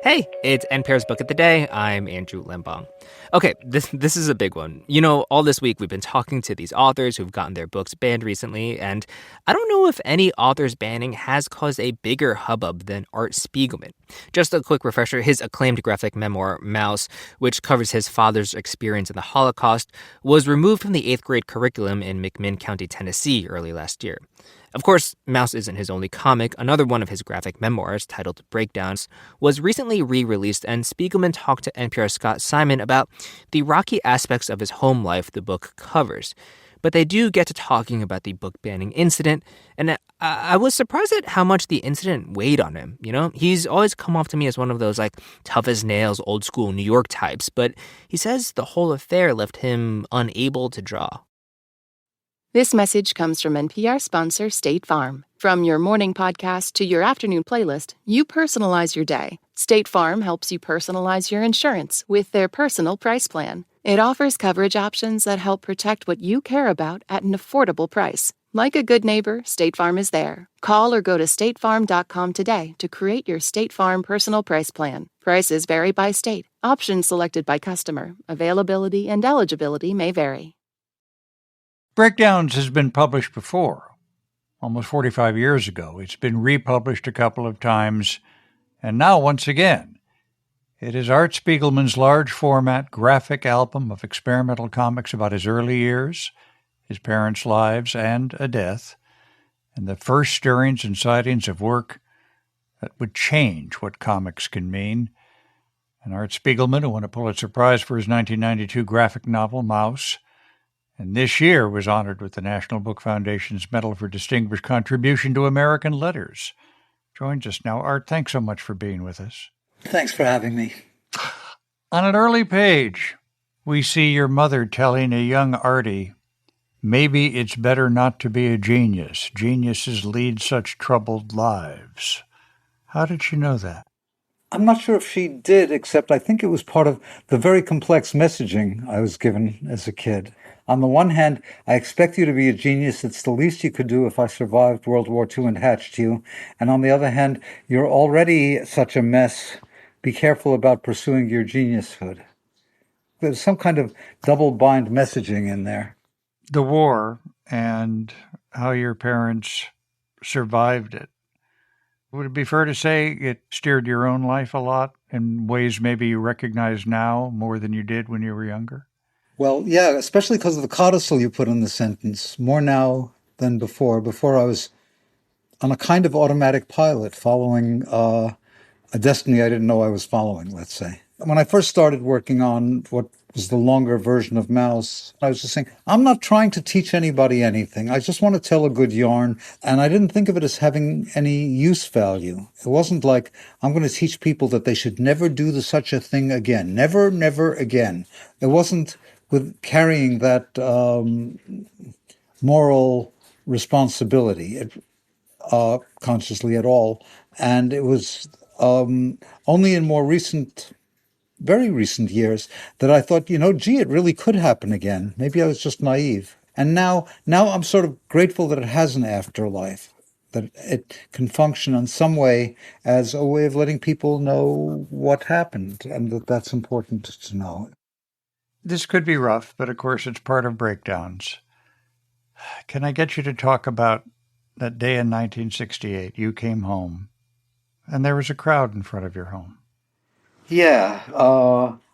Hey, it's NPR's Book of the Day. I'm Andrew Limbong. Okay, this is a big one. You know, all this week we've been talking to these authors who've gotten their books banned recently, and I don't know if any author's banning has caused a bigger hubbub than Art Spiegelman. Just a quick refresher, his acclaimed graphic memoir, Mouse, which covers his father's experience in the Holocaust, was removed from the 8th grade curriculum in McMinn County, Tennessee early last year. Of course, Mouse isn't his only comic. Another one of his graphic memoirs, titled Breakdowns, was recently re-released, and Spiegelman talked to NPR's Scott Simon about the rocky aspects of his home life the book covers. But they do get to talking about the book banning incident, and I was surprised at how much the incident weighed on him. You know, he's always come off to me as one of those, like, tough as nails, old school New York types, but he says the whole affair left him unable to draw. This message comes from NPR sponsor State Farm. From your morning podcast to your afternoon playlist, you personalize your day. State Farm helps you personalize your insurance with their personal price plan. It offers coverage options that help protect what you care about at an affordable price. Like a good neighbor, State Farm is there. Call or go to statefarm.com today to create your State Farm personal price plan. Prices vary by state. Options selected by customer. Availability and eligibility may vary. Breakdowns has been published before, almost 45 years ago. It's been republished a couple of times, and now once again. It is Art Spiegelman's large-format graphic album of experimental comics about his early years, his parents' lives, and a death, and the first stirrings and sightings of work that would change what comics can mean. And Art Spiegelman, who won a Pulitzer Prize for his 1992 graphic novel, Mouse, and this year was honored with the National Book Foundation's Medal for Distinguished Contribution to American Letters. Joins us now. Art, thanks so much for being with us. Thanks for having me. On an early page, we see your mother telling a young Artie, maybe it's better not to be a genius. Geniuses lead such troubled lives. How did she know that? I'm not sure if she did, except I think it was part of the very complex messaging I was given as a kid. On the one hand, I expect you to be a genius. It's the least you could do if I survived World War II and hatched you. And on the other hand, you're already such a mess. Be careful about pursuing your geniushood. There's some kind of double-bind messaging in there. The war and how your parents survived it. Would it be fair to say it steered your own life a lot in ways maybe you recognize now more than you did when you were younger? Well, yeah, especially because of the codicil you put in the sentence. More now than before. Before I was on a kind of automatic pilot following a destiny I didn't know I was following, let's say. When I first started working on what was the longer version of Mouse, I was just saying, I'm not trying to teach anybody anything. I just want to tell a good yarn. And I didn't think of it as having any use value. It wasn't like I'm going to teach people that they should never do such a thing again. Never, never again. It wasn't with carrying that moral responsibility consciously at all. And it was only in very recent years that I thought, gee, it really could happen again. Maybe I was just naive. And now I'm sort of grateful that it has an afterlife, that it can function in some way as a way of letting people know what happened, and that's important to know. This could be rough, but of course it's part of Breakdowns. Can I get you to talk about that day in 1968? You came home, and there was a crowd in front of your home. Yeah,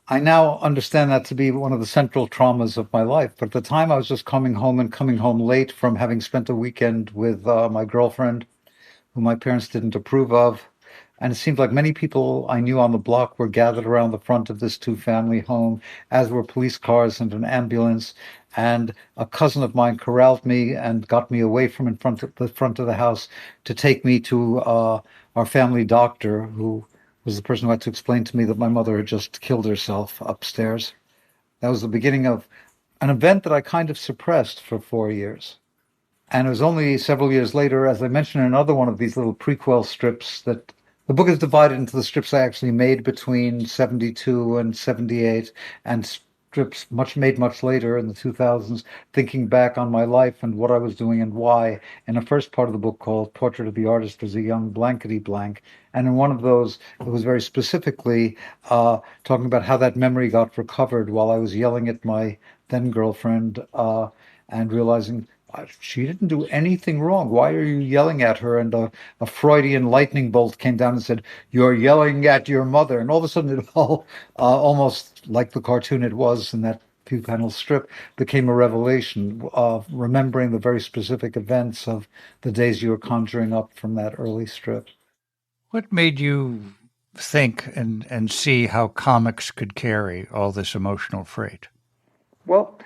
I now understand that to be one of the central traumas of my life. But at the time, I was just coming home late from having spent a weekend with my girlfriend, who my parents didn't approve of. And it seemed like many people I knew on the block were gathered around the front of this two-family home, as were police cars and an ambulance. And a cousin of mine corralled me and got me away from in front of the house to take me to our family doctor, who was the person who had to explain to me that my mother had just killed herself upstairs. That was the beginning of an event that I kind of suppressed for 4 years. And it was only several years later, as I mentioned in another one of these little prequel strips, that the book is divided into the strips I actually made between 72 and 78, and strips much later in the 2000s, thinking back on my life and what I was doing and why. In the first part of the book called Portrait of the Artist as a Young Blankety Blank. And in one of those, it was very specifically talking about how that memory got recovered while I was yelling at my then girlfriend and realizing she didn't do anything wrong. Why are you yelling at her? And a Freudian lightning bolt came down and said, "You're yelling at your mother." And all of a sudden, it all, almost like the cartoon it was in that few panel strip, became a revelation of remembering the very specific events of the days you were conjuring up from that early strip. What made you think and see how comics could carry all this emotional freight? Well,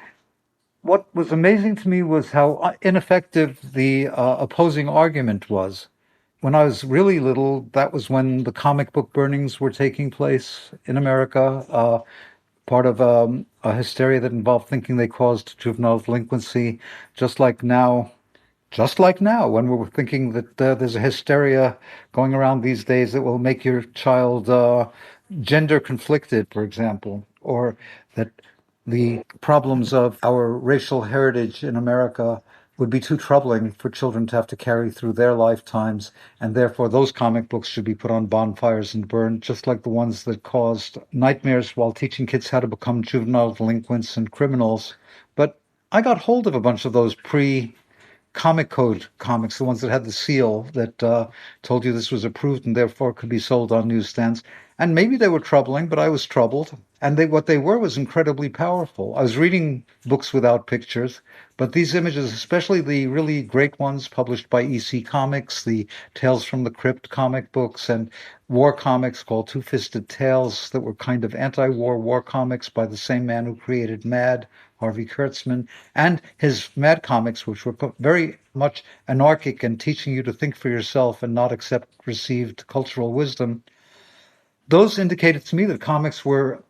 what was amazing to me was how ineffective the opposing argument was. When I was really little, that was when the comic book burnings were taking place in America, part of a hysteria that involved thinking they caused juvenile delinquency, just like now. Just like now, when we're thinking that there's a hysteria going around these days that will make your child gender conflicted, for example, or that the problems of our racial heritage in America would be too troubling for children to have to carry through their lifetimes, and therefore those comic books should be put on bonfires and burned, just like the ones that caused nightmares while teaching kids how to become juvenile delinquents and criminals. But I got hold of a bunch of those Comic Code comics, the ones that had the seal that told you this was approved and therefore could be sold on newsstands. And maybe they were troubling, but I was troubled. And what they were was incredibly powerful. I was reading books without pictures, but these images, especially the really great ones published by EC Comics, the Tales from the Crypt comic books, and war comics called Two-Fisted Tales that were kind of anti-war war comics by the same man who created Mad, Harvey Kurtzman, and his Mad comics, which were very much anarchic and teaching you to think for yourself and not accept received cultural wisdom. Those indicated to me that comics were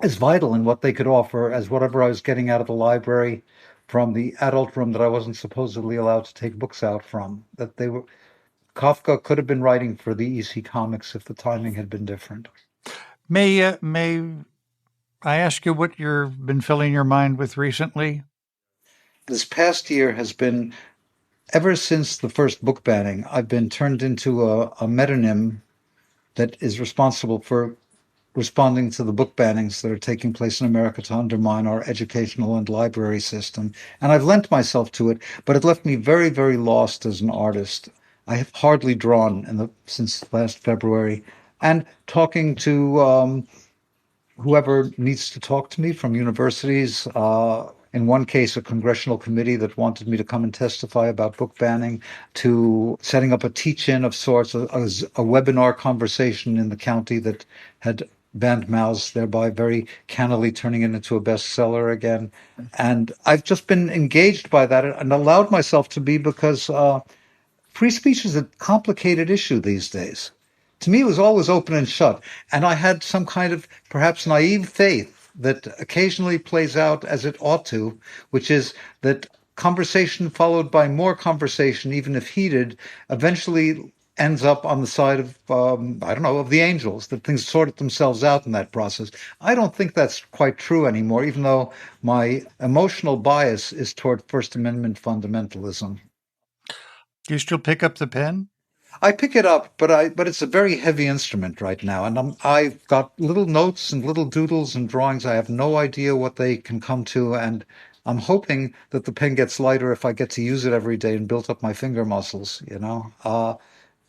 as vital in what they could offer as whatever I was getting out of the library from the adult room that I wasn't supposedly allowed to take books out from. That they were Kafka could have been writing for the EC Comics if the timing had been different. May I ask you what you've been filling your mind with recently? This past year has been, ever since the first book banning, I've been turned into a metonym that is responsible for responding to the book bannings that are taking place in America to undermine our educational and library system. And I've lent myself to it, but it left me very, very lost as an artist. I have hardly drawn since last February. And talking to whoever needs to talk to me from universities, in one case, a congressional committee that wanted me to come and testify about book banning, to setting up a teach-in of sorts, a webinar conversation in the county that had banned mouse, thereby very cannily turning it into a bestseller again. And I've just been engaged by that and allowed myself to be, because free speech is a complicated issue these days. To me, it was always open and shut. And I had some kind of perhaps naive faith that occasionally plays out as it ought to, which is that conversation followed by more conversation, even if heated, eventually ends up on the side of, of the angels, that things sort themselves out in that process. I don't think that's quite true anymore, even though my emotional bias is toward First Amendment fundamentalism. Do you still pick up the pen? I pick it up, but it's a very heavy instrument right now, and I've got little notes and little doodles and drawings. I have no idea what they can come to, and I'm hoping that the pen gets lighter if I get to use it every day and build up my finger muscles,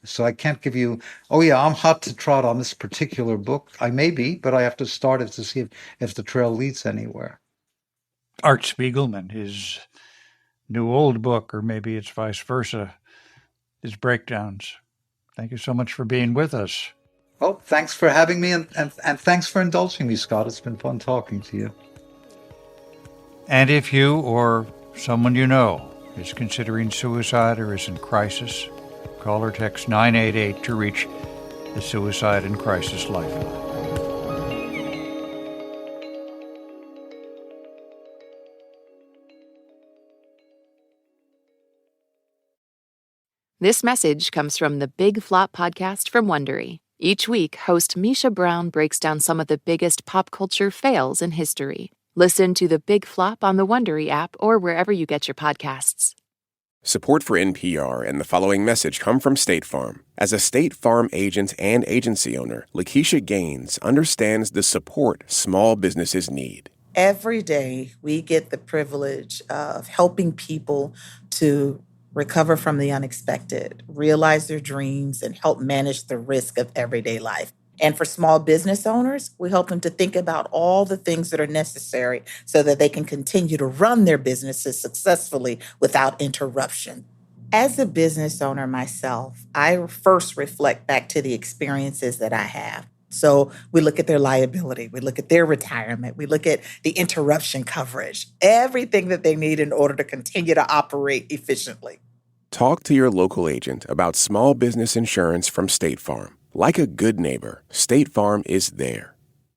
So I can't give you, oh yeah, I'm hot to trot on this particular book. I may be, but I have to start it to see if the trail leads anywhere. Art Spiegelman, his new old book, or maybe it's vice versa, his breakdowns. Thank you so much for being with us. Well, thanks for having me, and thanks for indulging me, Scott. It's been fun talking to you. And if you or someone you know is considering suicide or is in crisis, call or text 988 to reach the Suicide and Crisis Lifeline. This message comes from the Big Flop podcast from Wondery. Each week, host Misha Brown breaks down some of the biggest pop culture fails in history. Listen to The Big Flop on the Wondery app or wherever you get your podcasts. Support for NPR and the following message come from State Farm. As a State Farm agent and agency owner, Lakeisha Gaines understands the support small businesses need. Every day, we get the privilege of helping people to recover from the unexpected, realize their dreams, and help manage the risk of everyday life. And for small business owners, we help them to think about all the things that are necessary so that they can continue to run their businesses successfully without interruption. As a business owner myself, I first reflect back to the experiences that I have. So we look at their liability, we look at their retirement, we look at the interruption coverage, everything that they need in order to continue to operate efficiently. Talk to your local agent about small business insurance from State Farm. Like a good neighbor, State Farm is there.